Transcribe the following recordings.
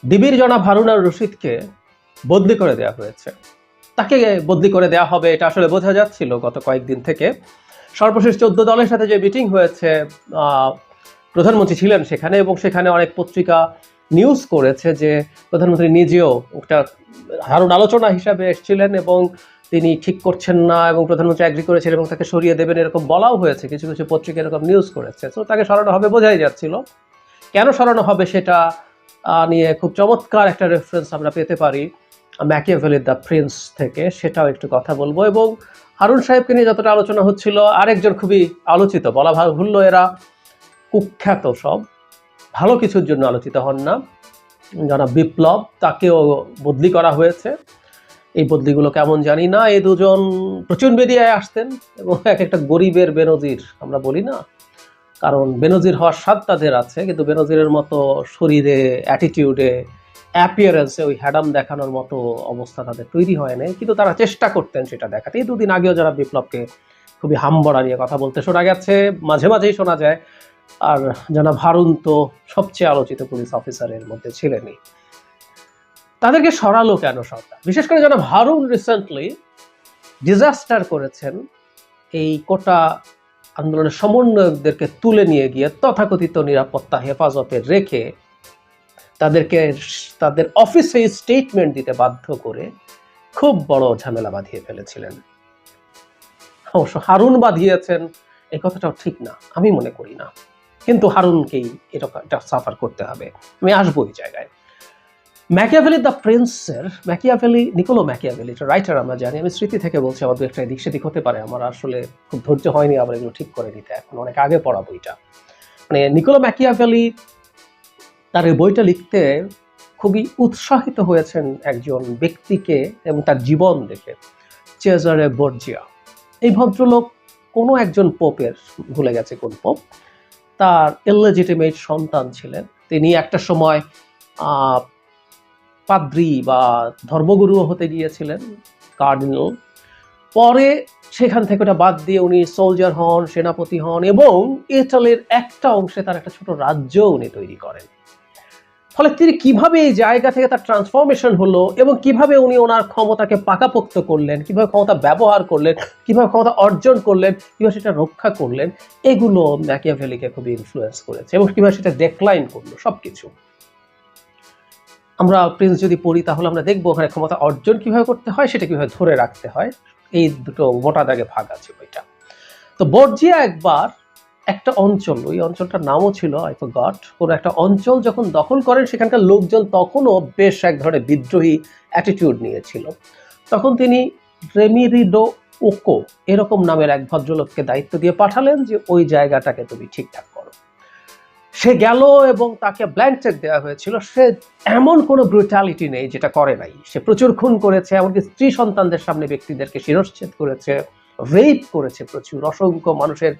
ডিবির জনাব হারুন আর রশিদকে বদলি করে দেওয়া হয়েছে। তাকে বদলি করে দেওয়া হবে এটা আসলে বোঝা যাচ্ছিল গত কয়েকদিন থেকে। সর্বশেষ 14 দলের সাথে যে মিটিং হয়েছে, প্রধানমন্ত্রী ছিলেন সেখানে, এবং সেখানে অনেক পত্রিকা নিউজ করেছে যে প্রধানমন্ত্রী নিজেও একটা হারুন আলোচনা হিসাবে এসেছিলেন এবং তিনি ঠিক করছেন না, এবং প্রধানমন্ত্রী এগ্রি করেছিলেন এবং তাকে সরিয়ে দেবেন এরকম বলাও হয়েছে। কিছু কিছু পত্রিকা এরকম নিউজ করেছে। তো তাকে সরানো হবে বোঝাই যাচ্ছিল। কেন সরানো হবে সেটা নিয়ে খুব চমৎকার একটা রেফারেন্স আমরা পেতে পারি ম্যাকিয়াভেলির দ্য প্রিন্স থেকে, সেটাও একটু কথা বলবো। এবং হারুন সাহেবকে নিয়ে যতটা আলোচনা হচ্ছিল, আরেকজন খুবই আলোচিত, বলা ভুললো, এরা কুখ্যাত সব, ভালো কিছুর জন্য আলোচিত হন না, যারা বিপ্লব, তাকেও বদলি করা হয়েছে। এই বদলিগুলো কেমন জানি না। এই দুজন প্রচুর মিডিয়ায় আসতেন এবং এক একটা গরিবের বেনজির আমরা বলি না, কারণ বেনজির হওয়ার স্বাদ তাদের আছে, কিন্তু বেনজিরের মতো শরীরে, অ্যাটিটিউডে, অ্যাপিয়ারেন্সে ওই হ্যাডাম দেখানোর মতো অবস্থা তাদের তৈরি হয় নাই, কিন্তু তারা চেষ্টা করতেন সেটা দেখাতে। এই দুদিন আগেও যারা বিপ্লবকে খুবই হামবড়া নিয়ে কথা বলতে শোনা গেছে, মাঝে মাঝেই শোনা যায়। আর জনাব হারুন তো সবচেয়ে আলোচিত পুলিশ অফিসারের মধ্যে ছিলেনই। তাদেরকে সরালো কেন সরকার? বিশেষ করে জনাব হারুন রিসেন্টলি ডিজাস্টার করেছেন এই কোটা আন্দোলনের সমন্বয়কদেরকে তুলে নিয়ে গিয়ে তথাকথিত নিরাপত্তা হেফাজতে রেখে তাদেরকে তাদের অফিসে স্টেটমেন্ট দিতে বাধ্য করে খুব বড় ঝামেলা বাঁধিয়ে ফেলেছিলেন। অবশ্য হারুন বাঁধিয়েছেন এই কথাটাও ঠিক না, আমি মনে করি না, কিন্তু হারুনকেই এটা সাফার করতে হবে। আমি আসবো এই জায়গায়। ম্যাকিয়াভেলি দ্য প্রিন্সের নিকোলো ম্যাকিয়াভেলি রাইটার আমরা জানি। আমি স্মৃতি থেকে বলছি, আমার দু একটা এদিক সেদিক হতে পারে, আমার আসলে খুব ধৈর্য হয়নি আবার এগুলো ঠিক করে নিতে, এখন অনেক আগে পড়া বইটা। মানে নিকোলো ম্যাকিয়াভেলি তার এই বইটা লিখতে খুবই উৎসাহিত হয়েছেন একজন ব্যক্তিকে এবং তার জীবন দেখে, চেজারে বর্জিয়া। এই ভদ্রলোক কোনো একজন পোপের, ভুলে গেছে কোন পোপ, তার ইললেজিটিমেট সন্তান ছিলেন। তিনি একটা সময় পাদ্রি বা ধর্মগুরুও হতে গিয়েছিলেন, কার্ডিনাল। পরে সেখান থেকে ওটা বাদ দিয়ে উনি সোলজার হন, সেনাপতি হন, এবং ইটালির একটা অংশে তার একটা ছোট রাজ্য উনি তৈরি করেন। ফলে তিনি কিভাবে এই জায়গা থেকে তার ট্রান্সফরমেশন হলো এবং কিভাবে উনি ওনার ক্ষমতাকে পাকাপোক্ত করলেন, কিভাবে ক্ষমতা ব্যবহার করলেন, কিভাবে ক্ষমতা অর্জন করলেন, কিভাবে সেটা রক্ষা করলেন, এগুলো ম্যাকিয়াভেলিকে খুবই ইনফ্লুয়েন্স করেছে, এবং কিভাবে সেটা ডেক্লাইন করলো সবকিছু। আমরা প্রিন্স যদি পড়ি তাহলে আমরা দেখবো ওখানে ক্ষমতা অর্জন কিভাবে করতে হয়, সেটা কিভাবে ধরে রাখতে হয়, এই দুটো মোটা দাগে ভাগ আছে বইটা। তো বর্জিয়া একবার একটা অঞ্চল, ওই অঞ্চলটার নামও ছিল আই ফরগট, কোন একটা অঞ্চল যখন দখল করেন, সেখানকার লোকজন তখনও বেশ এক ধরনের বিদ্রোহী অ্যাটিটিউড নিয়েছিল। তখন তিনি রেমিরিডো ওকো এরকম নামের এক ভদ্রলোককে দায়িত্ব দিয়ে পাঠালেন যে ওই জায়গাটাকে তুমি ঠিকঠাক করো। সে গেল এবং তাকে ব্ল্যাঙ্ক চেক দেওয়া হয়েছিল। সে এমন কোনো ব্রুটালিটি নেই যেটা করে নাই। সে প্রচুর খুন করেছে, এমনকি স্ত্রী সন্তানদের সামনে ব্যক্তিদেরকে শিরশ্ছেদ করেছে, রেপ করেছে, প্রচুর অসংখ্য মানুষের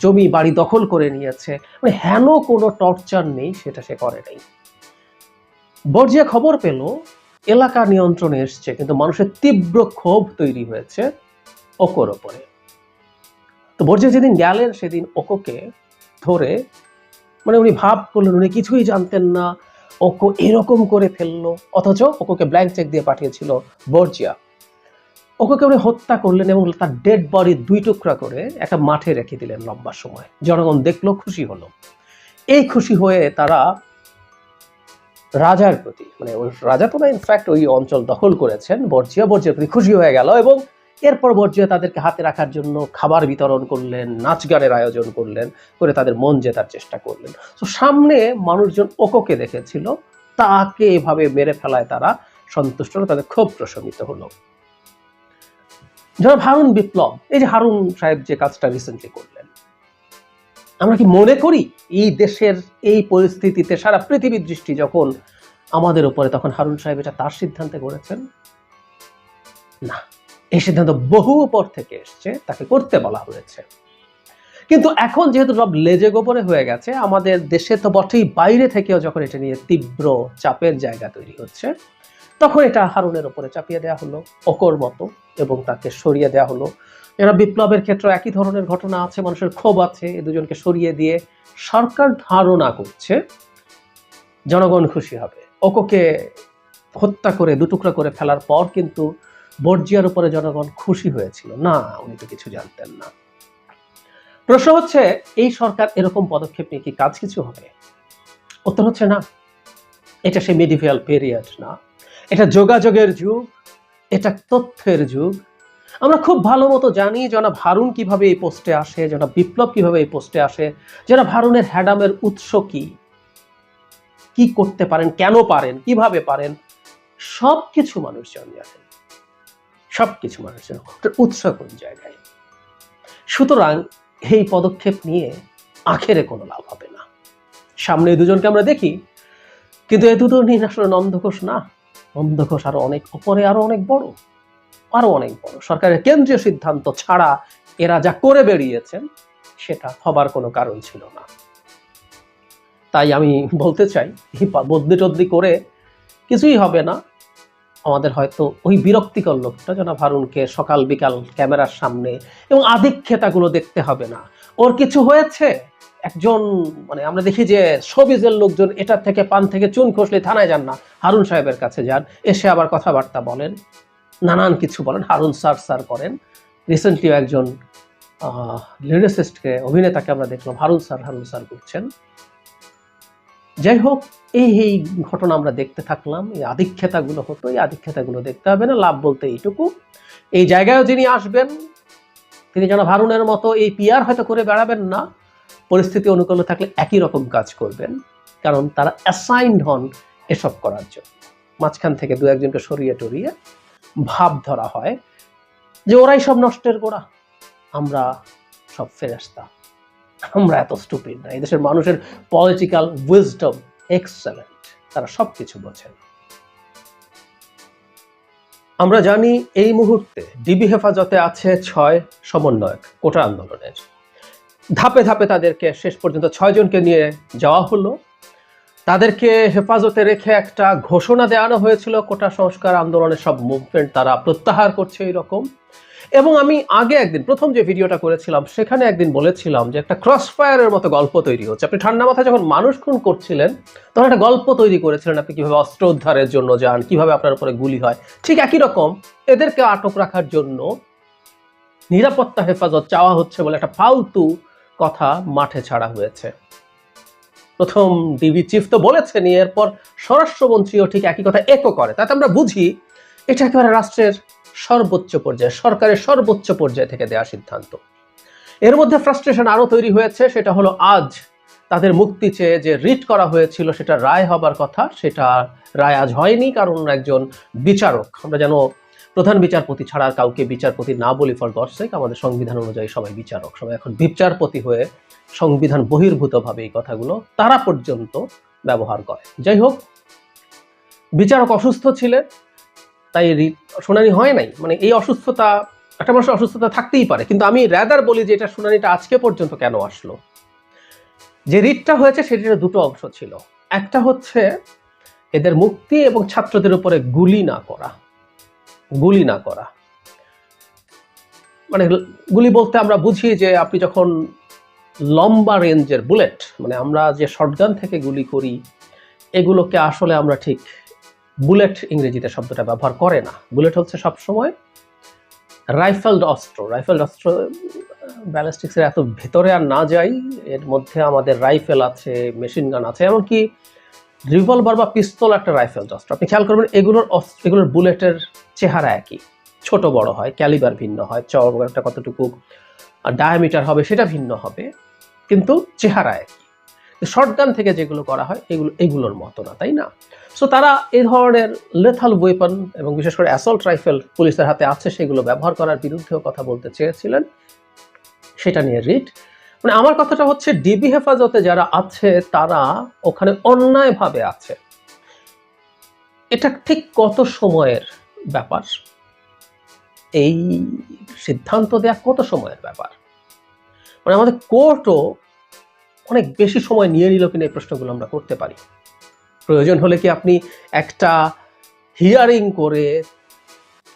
জমি বাড়ি দখল করে নিয়েছে। মানে হেন কোনো টর্চার নেই সেটা সে করে নাই। বর্জিয়া খবর পেল এলাকা নিয়ন্ত্রণে এসছে, কিন্তু মানুষের তীব্র ক্ষোভ তৈরি হয়েছে ওকোর ওপরে। তো বর্জিয়া যেদিন গেলেন সেদিন ওকোকে ধরে, মানে উনি ভাব করলেন উনি কিছুই জানতেন না, ওকো এরকম করে ফেললো, অথচ ওকোকে ব্ল্যাঙ্ক চেক দিয়ে পাঠিয়েছিল বর্জিয়া। ওকে উনি হত্যা করলেন এবং তার ডেড বডি 2 টুকরা করে একটা মাঠে রেখে দিলেন লম্বা সময়। জনগণ দেখলো, খুশি হলো। এই খুশি হয়ে তারা রাজার প্রতি, মানে ওই রাজা তো না, ইনফ্যাক্ট ওই অঞ্চল দখল করেছেন বর্জিয়ার প্রতি খুশি হয়ে গেল, এবং এরপর বর্জিয়া তাদেরকে হাতে রাখার জন্য খাবার বিতরণ করলেন, নাচ গানের আয়োজন করলেন, করে তাদের মন জেতার চেষ্টা করলেন। তো সামনে মানুষজন ওকোকে দেখেছিল, তাকে এভাবে মেরে ফেলায় তারা সন্তুষ্ট হলো, তাদের খুব প্রশমিত হলো। জনাব হারুন বিপ্লব, এই যে হারুন সাহেব যে কাজটা রিসেন্টলি করলেন, আমরা কি মনে করি এই দেশের এই পরিস্থিতিতে সারা পৃথিবীর দৃষ্টি যখন আমাদের উপরে, তখন হারুন সাহেব এটা তার সিদ্ধান্তে করেছেন? না, এই সিদ্ধান্ত বহু উপর থেকে এসছে, তাকে করতে বলা হয়েছে। কিন্তু এখন যেহেতু সব লেজে গোপরে হয়ে গেছে, আমাদের দেশে তো বটেই, বাইরে থেকেও যখন এটা নিয়ে তীব্র চাপের জায়গা তৈরি হচ্ছে, তখন এটা হারুনের উপরে চাপিয়ে দেওয়া হলো ওকোর মতো, এবং তাকে সরিয়ে দেওয়া হলো। এরা বিপ্লবের ক্ষেত্রে একই ধরনের ঘটনা আছে, মানুষের ক্ষোভ আছে, এই দুজনকে সরিয়ে দিয়ে সরকার ধারণা করছে জনগণ খুশি হবে, ওকে হত্যা করে দুটুকরা করে ফেলার পর কিন্তু বর্জিয়ার উপরে জনগণ খুশি হয়েছিল না, উনি তো কিছু জানতেন না। প্রশ্ন হচ্ছে এই সরকার এরকম পদক্ষেপ নিয়ে কি কাজ কিছু হবে? উত্তর হচ্ছে না। এটা সেই মিডিভিয়াল পিরিয়ড না, এটা যোগাযোগের যুগ, এটা তথ্যের যুগ। আমরা খুব ভালো মতো জানি জনাব হারুন কিভাবে এই পোস্টে আসে, জনাব বিপ্লব কিভাবে এই পোস্টে আসে, জনাব হারুনের হ্যাডামের উৎস কি করতে পারেন, কেন পারেন, কিভাবে পারেন, সবকিছু মানুষজন জানেন, সবকিছু মানুষজন, উৎস কোন জায়গায়। সুতরাং এই পদক্ষেপ নিয়ে আখেরে কোনো লাভ হবে না। সামনে দুজনকে আমরা দেখি, কিন্তু এই দুটো নিয়ে আসলে নন্দঘোষ না, নন্দঘোষ আরো অনেক উপরে, আরো অনেক বড়। সরকারের কেন্দ্রীয় সিদ্ধান্ত ছাড়া এরা যা করে বেরিয়েছেন সেটা হবার কোনো কারণ ছিল না। তাই আমি বলতে চাই, বদলি টদলি করে কিছুই হবে না। আমাদের হয়তো ওই বিরক্তিকর লোকটা জনাব হারুনকে সকাল বিকাল ক্যামেরার সামনে এবং আধিক্যতাগুলো দেখতে হবে না। ওর কিছু হয়েছে, একজন আমরা দেখি যে শোবিজের লোকজন এটার থেকে পান থেকে চুন খসলে থানায় যান না, হারুন সাহেবের কাছে যান, এসে আবার কথাবার্তা বলেন, নানান কিছু বলেন, হারুন স্যার করেন। রিসেন্টলি একজন লিরিসিস্টকে, অভিনেতাকে আমরা দেখলাম হারুন স্যার করছেন। যাই হোক, এই ঘটনা আমরা দেখতে থাকলাম, এই আধিক্যতাগুলো হতো, এই আধিক্যতাগুলো দেখতে হবে না। লাভ বলতে এইটুকু, এই জায়গায় যিনি আসবেন তিনি যেন হারুনের মতো এই পিআর হয়তো করে বেড়াবেন না, পরিস্থিতি অনুকূলে থাকলে একই রকম কাজ করবেন, কারণ তারা অ্যাসাইন্ড হন এসব করার জন্য। মাঝখান থেকে দু একজনকে সরিয়ে টরিয়ে ভাব ধরা হয় যে ওরাই সব নষ্টের গোড়া, আমরা সব ফেরেশতা, আমরা এত স্টুপিড না। এই দেশের মানুষের পলিটিক্যাল উইজডম এক্সেলেন্ট, তারা সবকিছু বোঝেন। আমরা জানি এই মুহূর্তে ডিবি হেফাজতে আছে 6 সমন্বয়ক কোটা আন্দোলনের। ধাপে ধাপে তাদেরকে শেষ পর্যন্ত 6 জনকে নিয়ে যাওয়া হলো। তাদেরকে হেফাজতে রেখে একটা ঘোষণা দেওয়ানো হয়েছিল কোটা সংস্কার আন্দোলনের সব মুভমেন্ট তারা প্রত্যাহার করছে এরকম। এবং আমি আগে একদিন প্রথম যে ভিডিওটা করেছিলাম সেখানে একদিন বলেছিলাম যে একটা ক্রস ফায়ারের মতো গল্প তৈরি হচ্ছে। আপনি ঠান্ডা মাথায় যখন মানুষ খুন করছিলেন তখন একটা গল্প তৈরি করেছিলেন, আপনি কিভাবে অস্ত্র উদ্ধারের জন্য যান, কিভাবে আপনার উপরে গুলি হয়। ঠিক একই রকম এদেরকে আটক রাখার জন্য নিরাপত্তা হেফাজত চাওয়া হচ্ছে বলে একটা ফালতু কথা মাঠে ছাড়া হয়েছে। প্রথম ডিবি চিফ তো বলেছেন, এরপর স্বরাষ্ট্রমন্ত্রীও ঠিক একই কথা একো করে। তাতে আমরা বুঝি এটা একেবারে রাষ্ট্রের সর্বোচ্চ পর্যায়ে, সরকারের সর্বোচ্চ পর্যায়ে থেকে দেওয়া সিদ্ধান্ত। এর মধ্যে ফ্রাস্ট্রেশন আরো তৈরি হয়েছে, সেটা হলো আজ তাদের মুক্তি চেয়ে যে রিট করা হয়েছিল সেটা রায় হবার কথা, সেটা রায় আজ হয়নি, কারণ একজন বিচারক, আমরা যেন প্রধান বিচারপতি ছাড়া আর কাউকে বিচারপতি না বলি ফর গডস সেক, আমাদের সংবিধান অনুযায়ী সবাই বিচারক, সবাই এখন বিচারপতি হয়ে সংবিধান বহির্ভূতভাবে এই কথাগুলো তারা পর্যন্ত ব্যবহার করে। যাই হোক, বিচারক অসুস্থ ছিলেন, তাই শুনানি হয় নাই। এই অসুস্থতা, একটা মানুষের অসুস্থতা থাকতেই পারে, কিন্তু আমি রাদার বলি যে এটা শুনানিটা আজকে পর্যন্ত কেন আসলো। যে রিটটা হয়েছে সেটির দুটো অংশ ছিল, একটা হচ্ছে এদের মুক্তি এবং ছাত্রদের উপরে গুলি না করা। গুলি বলতে আমরা বুঝি যে আপনি যখন লম্বা রেঞ্জের বুলেট, আমরা যে শটগান থেকে গুলি করি এগুলোকে আসলে আমরা ঠিক বুলেট ইংরেজিতে শব্দটা ব্যবহার করে না। বুলেট হচ্ছে সবসময় রাইফেলড অস্ত্র। ব্যালিস্টিক্সের এত ভেতরে আর না যাই, এর মধ্যে আমাদের রাইফেল আছে, মেশিন গান আছে, এমনকি রিভলভার বা পিস্তল একটা রাইফেলড অস্ত্র। আপনি খেয়াল করবেন এগুলোর বুলেটের চেহারা একই, ছোট বড় হয়, ক্যালিবার ভিন্ন হয়, চওড়াটা কতটুকু ডায়ামিটার হবে সেটা ভিন্ন হবে, কিন্তু চেহারা একই। শটগান থেকে যেগুলো করা হয় এগুলোর মতো না, তাই না? সো তারা এই ধরনের লেথাল ওয়েপন এবং বিশেষ করে অ্যাসল্ট রাইফেল পুলিশের হাতে আছে, সেগুলো ব্যবহার করার বিরুদ্ধেও কথা বলতে চেয়েছিলেন, সেটা নিয়ে রিট। আমার কথাটা হচ্ছে ডিবি হেফাজতে যারা আছে তারা ওখানে অন্যায়ভাবে আছে। এটা ঠিক কত সময়ের ব্যাপার, এই সিদ্ধান্ত দেয়া কত সময়ের ব্যাপার। আমাদের কোর্টও অনেক বেশি সময় নিয়ে নিল কিনা এই প্রশ্নগুলো আমরা করতে পারি। প্রয়োজন হলে কি আপনি একটা হিয়ারিং করে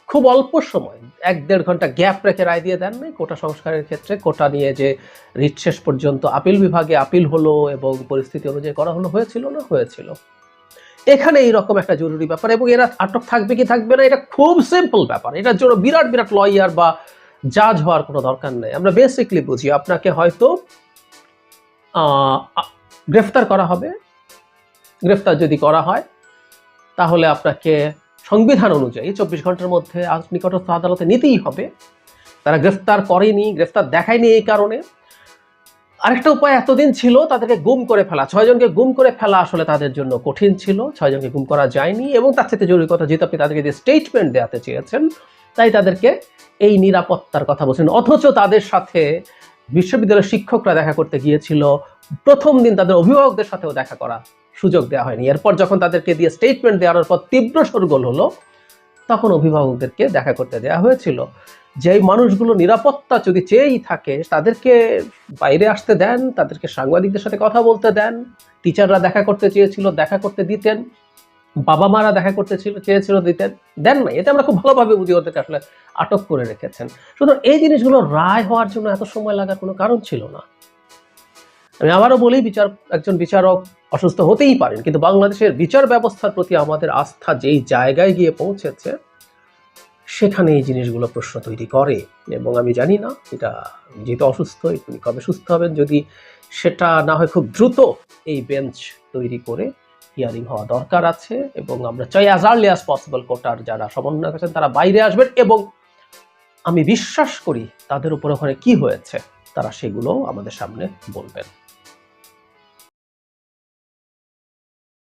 খুব অল্প সময় 1-1.5 ঘন্টা গ্যাপ রেখে রায় দিয়ে দেন নাই? কোটা সংস্কারের ক্ষেত্রে কোটা নিয়ে যে রিট শেষ পর্যন্ত আপিল বিভাগে আপিল হলো এবং পরিস্থিতি অনুযায়ী করা হলো, হয়েছিল না? হয়েছিল। এখানে এইরকম একটা জরুরি ব্যাপার, এবং এরা আটক থাকবে কি থাকবে না এটা খুব সিম্পল ব্যাপার। এটার জন্য বিরাট বিরাট লয়ার বা জাজ হওয়ার কোনো দরকার নেই। আমরা বেসিকলি বুঝি, আপনাকে হয়তো গ্রেফতার করা হবে, গ্রেফতার যদি করা হয় তাহলে আপনাকে সংবিধান অনুযায়ী 24 ঘন্টার মধ্যে নিকটস্থ আদালতে নিতেই হবে। তারা গ্রেফতার করেনি, গ্রেফতার দেখায়নি এই কারণে। আরেকটা উপায় এতদিন ছিল তাদেরকে গুম করে ফেলা। 6 জনকে গুম করে ফেলা আসলে তাদের জন্য কঠিন ছিল, 6 জনকে গুম করা যায়নি। এবং তার সাথে জরুরি কথা, যেহেতু আপনি তাদেরকে যে স্টেটমেন্ট দেওয়াতে চেয়েছেন, তাই তাদেরকে এই নিরাপত্তার কথা বলছেন। অথচ তাদের সাথে বিশ্ববিদ্যালয়ের শিক্ষকরা দেখা করতে গিয়েছিল, প্রথম দিন তাদের অভিভাবকদের সাথেও দেখা করা সুযোগ দেওয়া হয়নি। এরপর যখন তাদেরকে দিয়ে স্টেটমেন্ট দেওয়ার পর তীব্র শোরগোল হলো, তখন অভিভাবকদেরকে দেখা করতে দেওয়া হয়েছিল। যেই মানুষগুলো নিরাপত্তা যদি চেয়েই থাকে তাদেরকে বাইরে আসতে দেন, তাদেরকে সাংবাদিকদের সাথে কথা বলতে দেন। টিচাররা দেখা করতে চেয়েছিল, দেখা করতে দিতেন। বাবা মারা দেখা করতে চেয়েছিল, দিতেন, দেন নাই। এটা আমরা খুব ভালোভাবে বুঝি, ওদেরকে আসলে আটক করে রেখেছেন। সুতরাং এই জিনিসগুলো রায় হওয়ার জন্য এত সময় লাগার কোনো কারণ ছিল না। আমি আবারও বলি, একজন বিচারক অসুস্থ হতেই পারেন, কিন্তু বাংলাদেশের বিচার ব্যবস্থার প্রতি আমাদের আস্থা যেই জায়গায় গিয়ে পৌঁছেছে, সেখানে এই জিনিসগুলো প্রশ্ন তৈরি করে। এবং আমি জানি না এটা, যেহেতু অসুস্থ, তিনি কবে সুস্থ হবেন। যদি সেটা না হয় খুব দ্রুত এই বেঞ্চ তৈরি করে হিয়ারিং হওয়া দরকার আছে, এবং আমরা চাই as early as possible coaster যারা সমন্বয় করেছেন তারা বাইরে আসবেন, এবং আমি বিশ্বাস করি তাদের উপর ওখানে কি হয়েছে তারা সেগুলো আমাদের সামনে বলবেন।